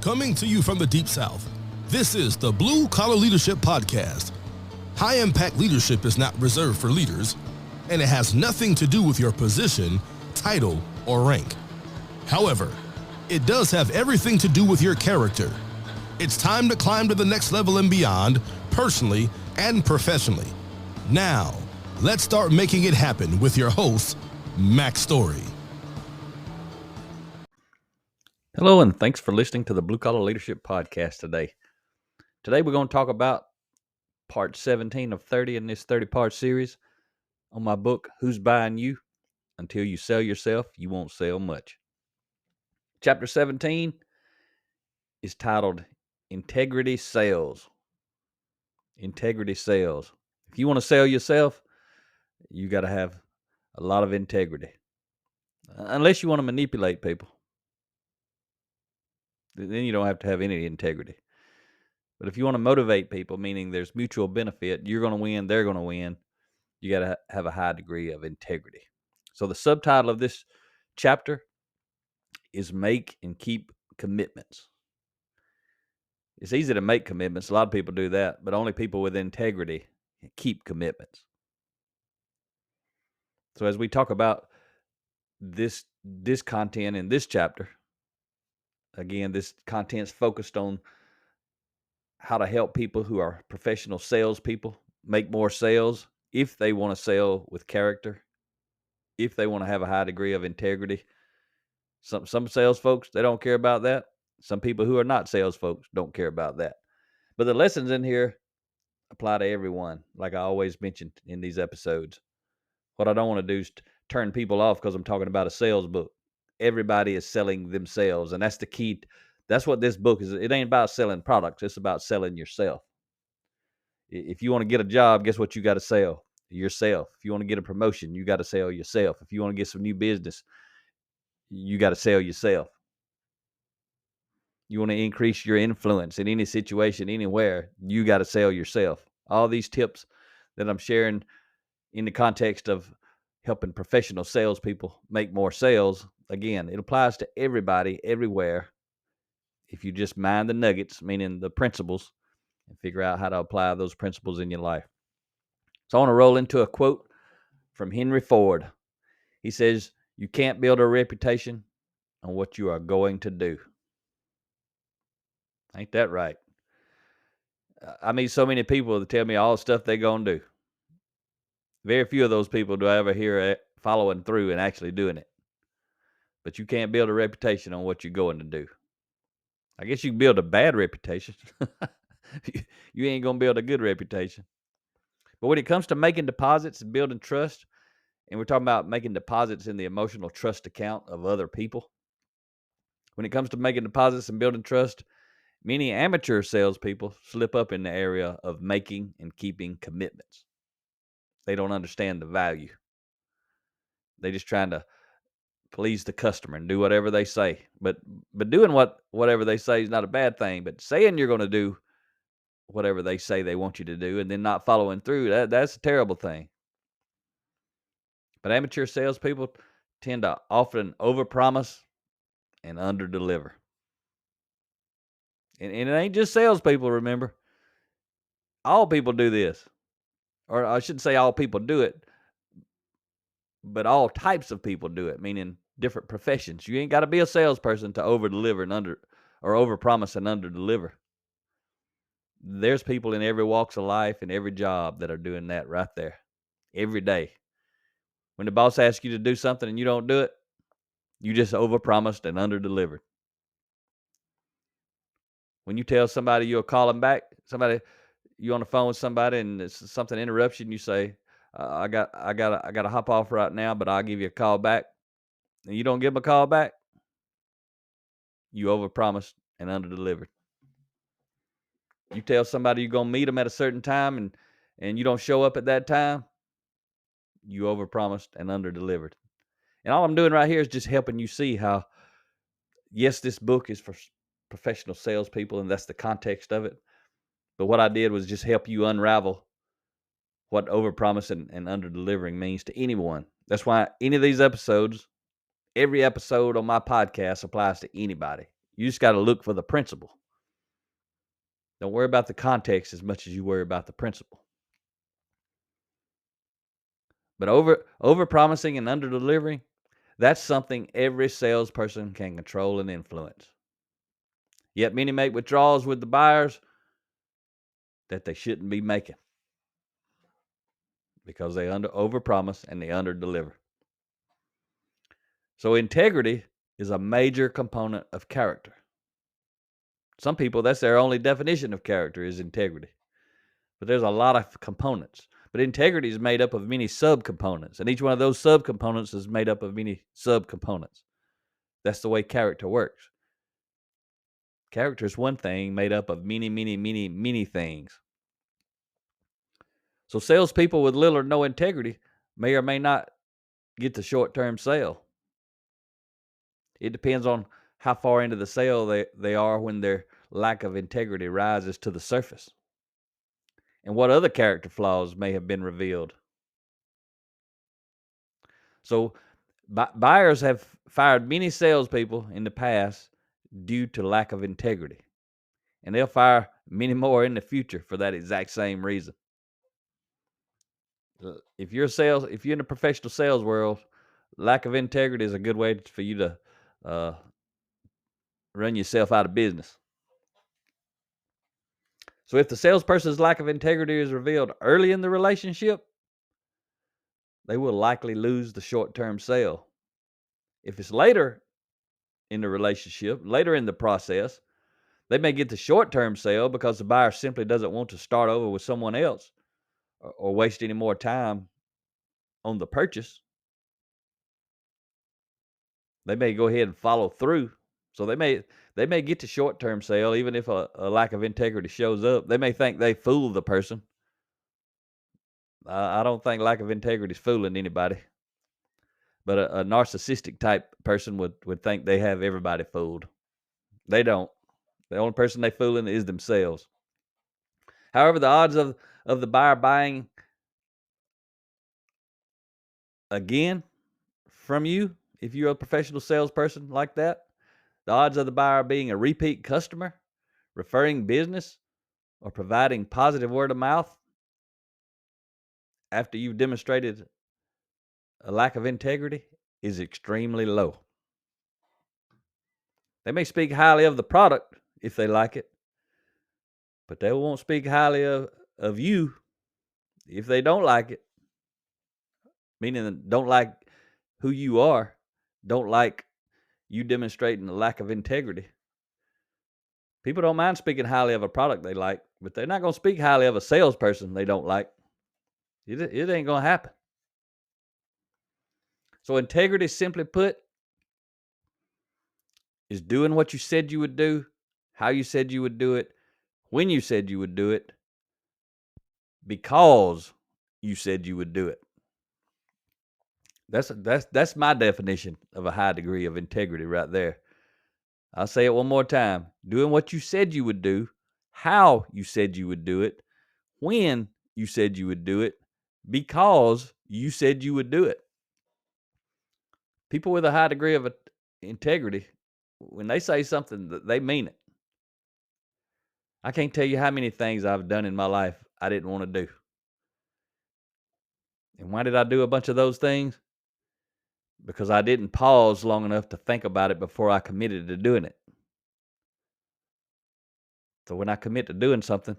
Coming to you from the Deep South, this is the Blue Collar Leadership Podcast. High impact leadership is not reserved for leaders, and it has nothing to do with your position, title, or rank. However, it does have everything to do with your character. It's time to climb to the next level and beyond, personally and professionally. Now, let's start making it happen with your host, Mac Story. Hello, and thanks for listening to the Blue Collar Leadership Podcast today. Today, we're going to talk about part 17 of 30 in this 30-part series on my book, Who's Buying You? Until You Sell Yourself, You Won't Sell Much. Chapter 17 is titled Integrity Sales. Integrity Sales. If you want to sell yourself, you got to have a lot of integrity. Unless you want to manipulate people. Then you don't have to have any integrity. But if you want to motivate people, meaning there's mutual benefit, you're going to win, they're going to win, you got to have a high degree of integrity. So the subtitle of this chapter is Make and Keep Commitments. It's easy to make commitments. A lot of people do that, but only people with integrity keep commitments. So as we talk about this content in this chapter, again, this content's focused on how to help people who are professional salespeople make more sales if they want to sell with character, if they want to have a high degree of integrity. Some sales folks, they don't care about that. Some people who are not sales folks don't care about that. But the lessons in here apply to everyone, like I always mention in these episodes. What I don't want to do is turn people off because I'm talking about a sales book. Everybody is selling themselves, and that's the key. That's what this book is. It ain't about selling products. It's about selling yourself. If you want to get a job, guess what you got to sell? Yourself. If you want to get a promotion, you got to sell yourself. If you want to get some new business, you got to sell yourself. You want to increase your influence in any situation, anywhere, you got to sell yourself. All these tips that I'm sharing in the context of helping professional salespeople make more sales, again, it applies to everybody, everywhere. If you just mind the nuggets, meaning the principles, and figure out how to apply those principles in your life. So I want to roll into a quote from Henry Ford. He says, "You can't build a reputation on what you are going to do." Ain't that right? I meet so many people that tell me all the stuff they're going to do. Very few of those people do I ever hear following through and actually doing it. But you can't build a reputation on what you're going to do. I guess you can build a bad reputation. You ain't going to build a good reputation. But when it comes to making deposits and building trust, and we're talking about making deposits in the emotional trust account of other people. When it comes to making deposits and building trust, many amateur salespeople slip up in the area of making and keeping commitments. They don't understand the value. They're just trying to please the customer and do whatever they say. But doing whatever they say is not a bad thing. But saying you're going to do whatever they say they want you to do and then not following through, that's a terrible thing. But amateur salespeople tend to often overpromise and underdeliver. And it ain't just salespeople, remember. All people do this. Or I shouldn't say all people do it, but all types of people do it, meaning different professions. You ain't got to be a salesperson to overdeliver and overpromise and underdeliver. There's people in every walks of life and every job that are doing that right there every day. When the boss asks you to do something and you don't do it, you just overpromised and underdelivered. When you tell somebody you'll call them back, you on the phone with somebody and something interrupts you and you say, I got to hop off right now, but I'll give you a call back. And you don't give them a call back, you overpromised and underdelivered. You tell somebody you're going to meet them at a certain time and you don't show up at that time, you overpromised and underdelivered. And all I'm doing right here is just helping you see how, yes, this book is for professional salespeople, and that's the context of it. But what I did was just help you unravel what overpromising and underdelivering means to anyone. That's why any of these episodes, every episode on my podcast applies to anybody. You just got to look for the principle. Don't worry about the context as much as you worry about the principle. But over promising and under delivering, that's something every salesperson can control and influence. Yet many make withdrawals with the buyers that they shouldn't be making because they over promise and they under deliver. So integrity is a major component of character. Some people, that's their only definition of character, is integrity. But there's a lot of components. But integrity is made up of many subcomponents, and each one of those subcomponents is made up of many subcomponents. That's the way character works. Character is one thing made up of many, many, many, many things. So salespeople with little or no integrity may or may not get the short-term sale. It depends on how far into the sale they are when their lack of integrity rises to the surface, and what other character flaws may have been revealed. So buyers have fired many salespeople in the past due to lack of integrity, and they'll fire many more in the future for that exact same reason. If you're in the professional sales world, lack of integrity is a good way for you to run yourself out of business. So if the salesperson's lack of integrity is revealed early in the relationship, they will likely lose the short-term sale. If it's later in the relationship, later in the process, they may get the short-term sale because the buyer simply doesn't want to start over with someone else or waste any more time on the purchase. They may go ahead and follow through. So they may get the short-term sale even if a lack of integrity shows up. They may think they fooled the person. I don't think lack of integrity is fooling anybody. But a narcissistic type person would think they have everybody fooled. They don't. The only person they fooling is themselves. However, the odds of the buyer buying again from you, if you're a professional salesperson like that, the odds of the buyer being a repeat customer, referring business, or providing positive word of mouth after you've demonstrated a lack of integrity is extremely low. They may speak highly of the product if they like it, but they won't speak highly of you if they don't like it. Meaning don't like who you are, don't like you demonstrating a lack of integrity. People don't mind speaking highly of a product they like, but they're not going to speak highly of a salesperson they don't like. It ain't going to happen. So integrity, simply put, is doing what you said you would do, how you said you would do it, when you said you would do it, because you said you would do it. That's my definition of a high degree of integrity right there. I'll say it one more time. Doing what you said you would do, how you said you would do it, when you said you would do it, because you said you would do it. People with a high degree of integrity, when they say something, they mean it. I can't tell you how many things I've done in my life I didn't want to do. And why did I do a bunch of those things? Because I didn't pause long enough to think about it before I committed to doing it. So when I commit to doing something,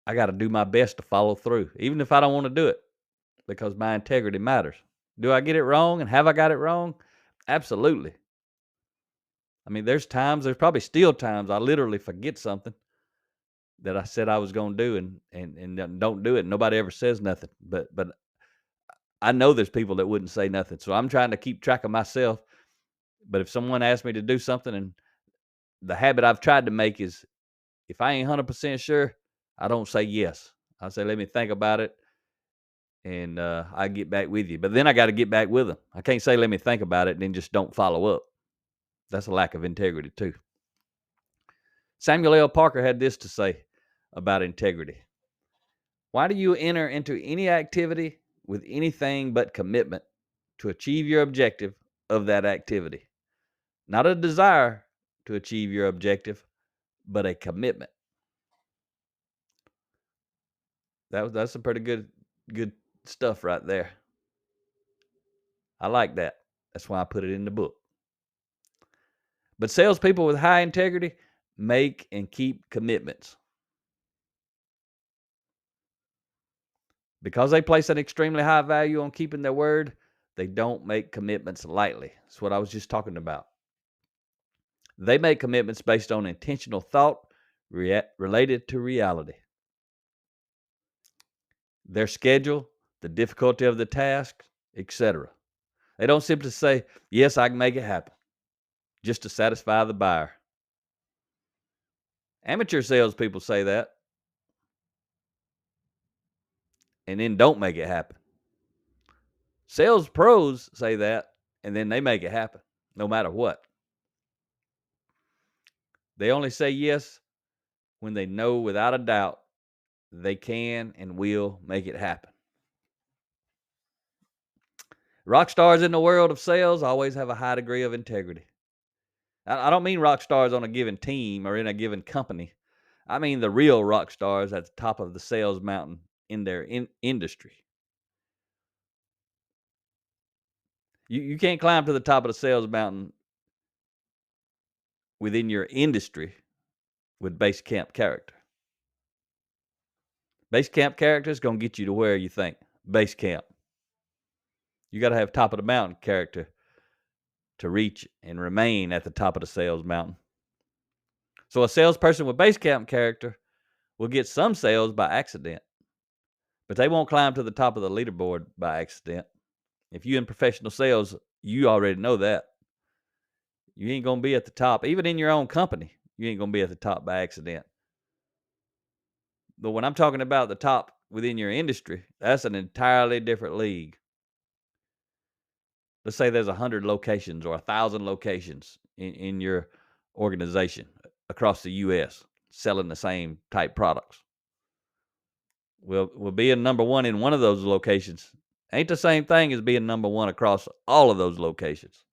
I got to do my best to follow through, even if I don't want to do it, because my integrity matters. Do I get it wrong, and have I got it wrong? Absolutely. I mean, there's probably still times I literally forget something that I said I was going to do and don't do it. Nobody ever says nothing, but I know there's people that wouldn't say nothing. So I'm trying to keep track of myself. But if someone asks me to do something, and the habit I've tried to make is, if I ain't 100% sure, I don't say yes. I say, let me think about it, and I get back with you. But then I got to get back with them. I can't say, let me think about it, and then just don't follow up. That's a lack of integrity too. Samuel L. Parker had this to say about integrity. Why do you enter into any activity with anything but commitment to achieve your objective of that activity? Not a desire to achieve your objective, but a commitment. That's some pretty good stuff right there. I like that. That's why I put it in the book. But salespeople with high integrity make and keep commitments. Because they place an extremely high value on keeping their word, they don't make commitments lightly. That's what I was just talking about. They make commitments based on intentional thought related to reality. Their schedule, the difficulty of the task, etc. They don't simply say, yes, I can make it happen, just to satisfy the buyer. Amateur salespeople say that and then don't make it happen. Sales pros say that and then they make it happen, no matter what. They only say yes when they know without a doubt they can and will make it happen. Rock stars in the world of sales always have a high degree of integrity. I don't mean rock stars on a given team or in a given company. I mean the real rock stars at the top of the sales mountain in their industry. You can't climb to the top of the sales mountain within your industry with base camp character. Base camp character is going to get you to where you think. Base camp. You got to have top of the mountain character to reach and remain at the top of the sales mountain. So a salesperson with base camp character will get some sales by accident, but they won't climb to the top of the leaderboard by accident. If you're in professional sales, you already know that. You ain't going to be at the top. Even in your own company, you ain't going to be at the top by accident. But when I'm talking about the top within your industry, that's an entirely different league. Let's say there's 100 locations or 1,000 locations in your organization across the U.S. selling the same type products. Well, being number one in one of those locations ain't the same thing as being number one across all of those locations.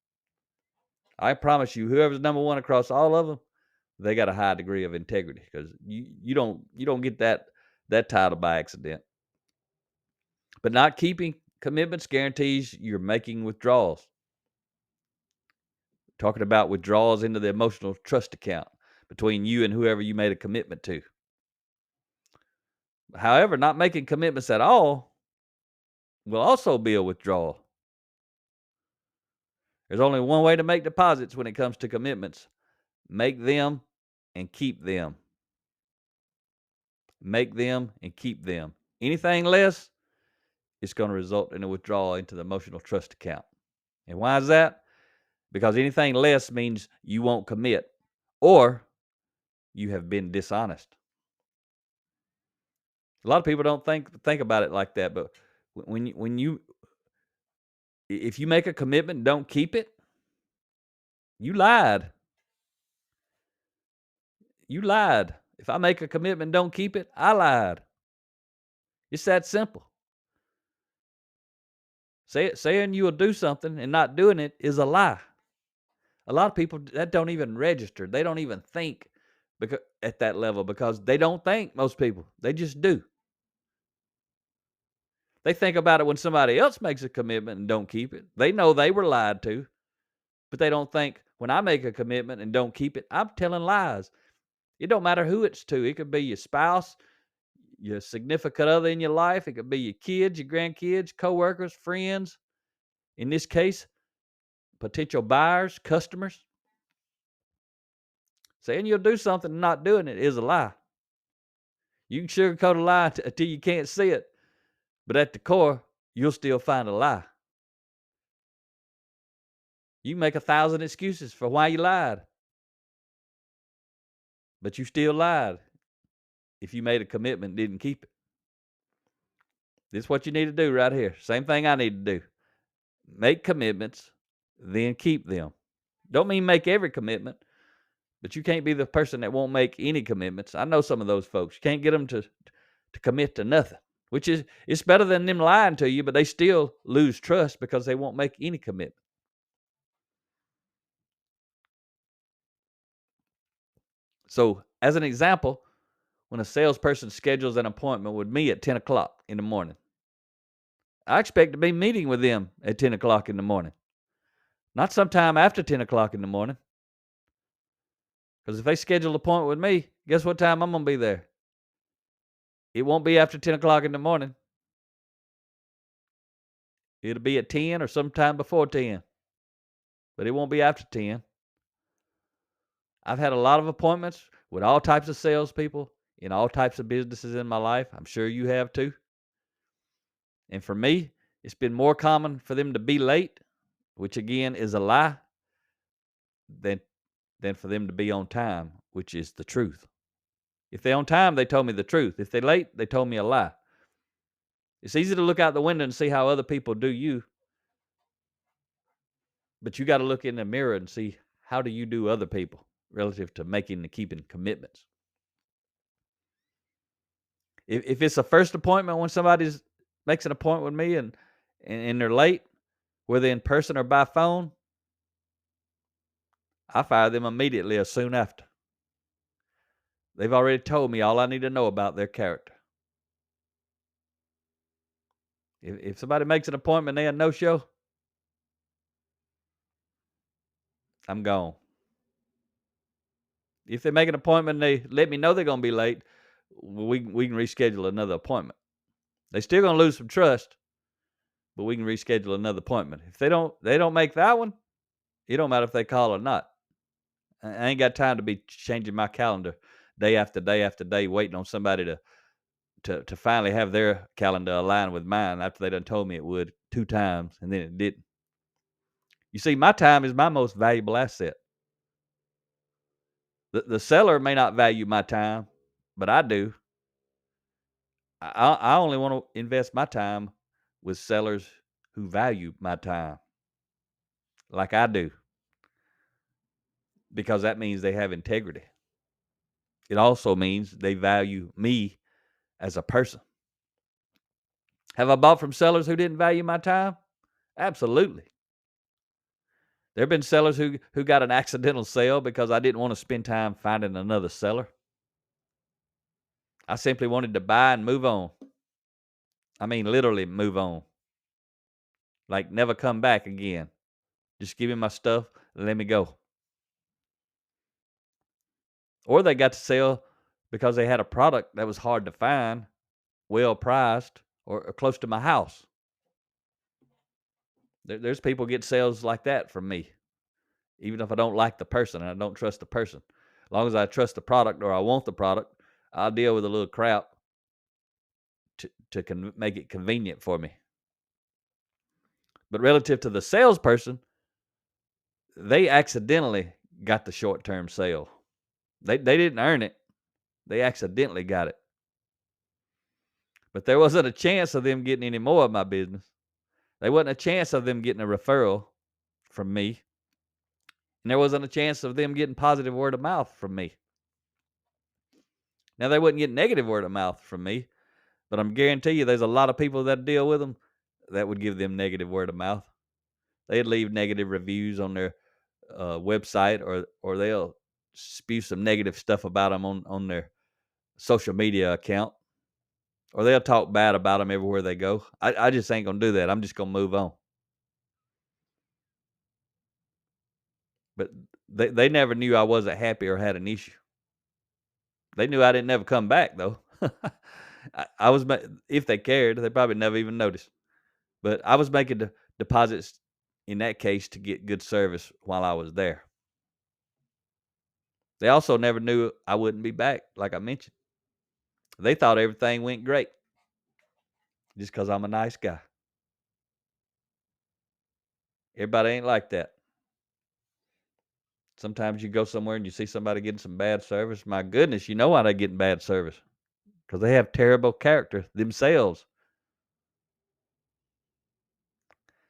I promise you, whoever's number one across all of them, they got a high degree of integrity, because you don't get that title by accident. But not keeping commitments guarantees you're making withdrawals. Talking about withdrawals into the emotional trust account between you and whoever you made a commitment to. However, not making commitments at all will also be a withdrawal. There's only one way to make deposits when it comes to commitments. Make them and keep them. Make them and keep them. Anything less, it's going to result in a withdrawal into the emotional trust account. And why is that? Because anything less means you won't commit, or you have been dishonest. A lot of people don't think about it like that, but if you make a commitment and don't keep it, you lied. You lied. If I make a commitment and don't keep it, I lied. It's that simple. Saying you will do something and not doing it is a lie. A lot of people, that don't even register. They don't even think at that level, because they don't think, most people. They just do. They think about it when somebody else makes a commitment and don't keep it. They know they were lied to, but they don't think, when I make a commitment and don't keep it, I'm telling lies. It don't matter who it's to. It could be your spouse, your significant other in your life. It could be your kids, your grandkids, coworkers, friends. In this case, potential buyers, customers. Saying you'll do something and not doing it is a lie. You can sugarcoat a lie until you can't see it, but at the core, you'll still find a lie. You make 1,000 excuses for why you lied, but you still lied if you made a commitment and didn't keep it. This is what you need to do right here. Same thing I need to do. Make commitments, then keep them. Don't mean make every commitment, but you can't be the person that won't make any commitments. I know some of those folks. You can't get them to commit to nothing, which is, it's better than them lying to you, but they still lose trust because they won't make any commitment. So, as an example, when a salesperson schedules an appointment with me at 10 o'clock in the morning, I expect to be meeting with them at 10 o'clock in the morning, not sometime after 10 o'clock in the morning. Because if they schedule an appointment with me, guess what time I'm going to be there? It won't be after 10 o'clock in the morning. It'll be at 10 or sometime before 10, but it won't be after 10. I've had a lot of appointments with all types of salespeople in all types of businesses in my life. I'm sure you have too. And for me, it's been more common for them to be late, which again is a lie, than for them to be on time, which is the truth. If they're on time, they told me the truth. If they're late, they told me a lie. It's easy to look out the window and see how other people do you, but you got to look in the mirror and see how do you do other people relative to making and keeping commitments. If it's a first appointment when somebody makes an appointment with me and they're late, whether in person or by phone, I fire them immediately or soon after. They've already told me all I need to know about their character. If somebody makes an appointment and they a no-show, I'm gone. If they make an appointment and they let me know they're going to be late, we can reschedule another appointment. They're still going to lose some trust, but we can reschedule another appointment. If they don't make that one, it don't matter if they call or not. I ain't got time to be changing my calendar day after day after day, waiting on somebody to finally have their calendar aligned with mine after they done told me it would 2 times and then it didn't. You see, my time is my most valuable asset. The seller may not value my time, but I do. I only want to invest my time with sellers who value my time like I do, because that means they have integrity. It also means they value me as a person. Have I bought from sellers who didn't value my time? Absolutely. There have been sellers who got an accidental sale because I didn't want to spend time finding another seller. I simply wanted to buy and move on. I mean, literally move on. Like never come back again. Just give me my stuff and let me go. Or they got to sell because they had a product that was hard to find, well priced, or close to my house. There's people get sales like that from me, even if I don't like the person and I don't trust the person. As long as I trust the product or I want the product, I'll deal with a little crap to make it convenient for me. But relative to the salesperson, they accidentally got the short-term sale. They didn't earn it. They accidentally got it. But there wasn't a chance of them getting any more of my business. There wasn't a chance of them getting a referral from me. And there wasn't a chance of them getting positive word of mouth from me. Now, they wouldn't get negative word of mouth from me, but I'm guarantee you there's a lot of people that deal with them that would give them negative word of mouth. They'd leave negative reviews on their website, or they'll spew some negative stuff about them on their social media account, or they'll talk bad about them everywhere they go. I just ain't going to do that. I'm just going to move on. But they never knew I wasn't happy or had an issue. They knew I didn't never come back, though. I was, if they cared, they probably never even noticed. But I was making deposits in that case to get good service while I was there. They also never knew I wouldn't be back, like I mentioned. They thought everything went great just because I'm a nice guy. Everybody ain't like that. Sometimes you go somewhere and you see somebody getting some bad service. My goodness, you know why they're getting bad service. Because they have terrible character themselves.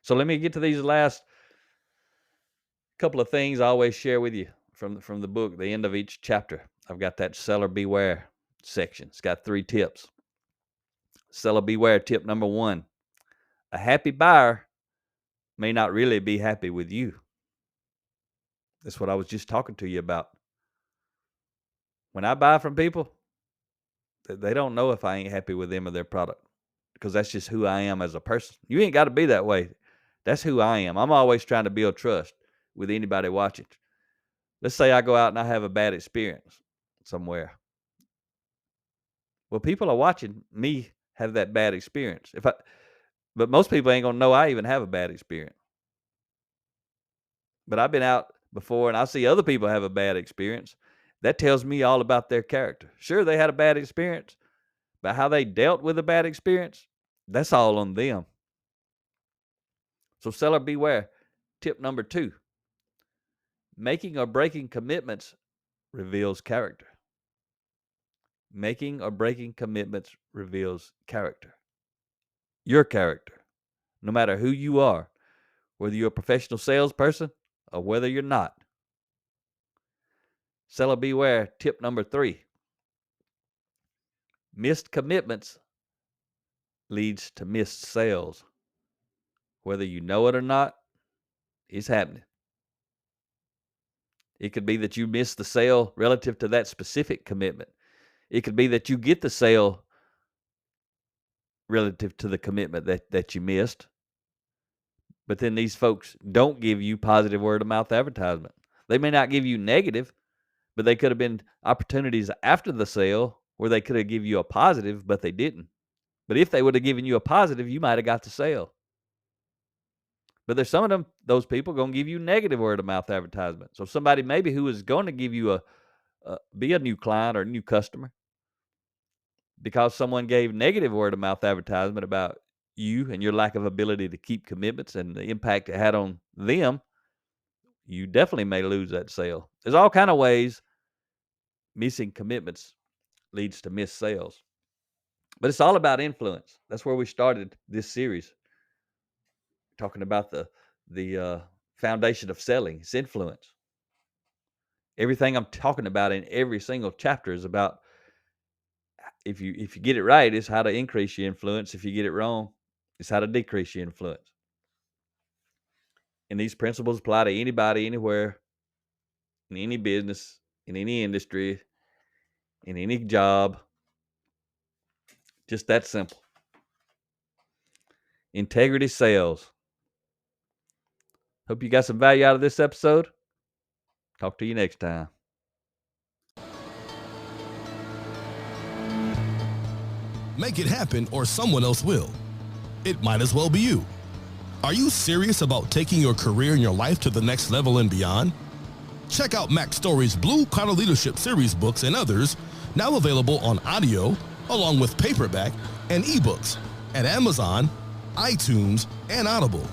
So let me get to these last couple of things I always share with you from the book, the end of each chapter. I've got that seller beware section. It's got 3 tips. Seller beware tip number 1. A happy buyer may not really be happy with you. That's what I was just talking to you about. When I buy from people, they don't know if I ain't happy with them or their product, because that's just who I am as a person. You ain't got to be that way. That's who I am. I'm always trying to build trust with anybody watching. Let's say I go out and I have a bad experience somewhere. Well, people are watching me have that bad experience. But most people ain't gonna know I even have a bad experience. But I've been out before and I see other people have a bad experience. That tells me all about their character. Sure, they had a bad experience, but how they dealt with a bad experience, that's all on them. So seller beware. Tip number 2. Making or breaking commitments reveals character. Making or breaking commitments reveals character. Your character. No matter who you are, whether you're a professional salesperson or whether you're not. Seller beware. Tip number 3. Missed commitments leads to missed sales. Whether you know it or not, it's happening. It could be that you missed the sale relative to that specific commitment. It could be that you get the sale relative to the commitment that you missed. But then these folks don't give you positive word of mouth advertisement. They may not give you negative, but they could have been opportunities after the sale where they could have given you a positive, but they didn't. But if they would have given you a positive, you might have got the sale. But there's some of those people going to give you negative word of mouth advertisement. So somebody maybe who is going to give you be a new client or a new customer, because someone gave negative word of mouth advertisement about you and your lack of ability to keep commitments and the impact it had on them, you definitely may lose that sale. There's all kind of ways missing commitments leads to missed sales. But it's all about influence. That's where we started this series. Talking about the foundation of selling. It's influence. Everything I'm talking about in every single chapter is about, if you get it right, it's how to increase your influence. If you get it wrong, it's how to decrease your influence. And these principles apply to anybody, anywhere, in any business, in any industry, in any job. Just that simple. Integrity sales. Hope you got some value out of this episode. Talk to you next time. Make it happen or someone else will. It might as well be you. Are you serious about taking your career and your life to the next level and beyond? Check out Mac Story's Blue Collar Leadership series books and others, now available on audio, along with paperback and ebooks at Amazon, iTunes, and Audible.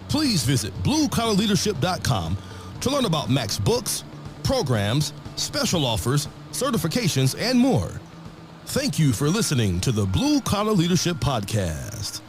Please visit bluecollarleadership.com to learn about Mac's books, programs, special offers, certifications, and more. Thank you for listening to the Blue Collar Leadership Podcast.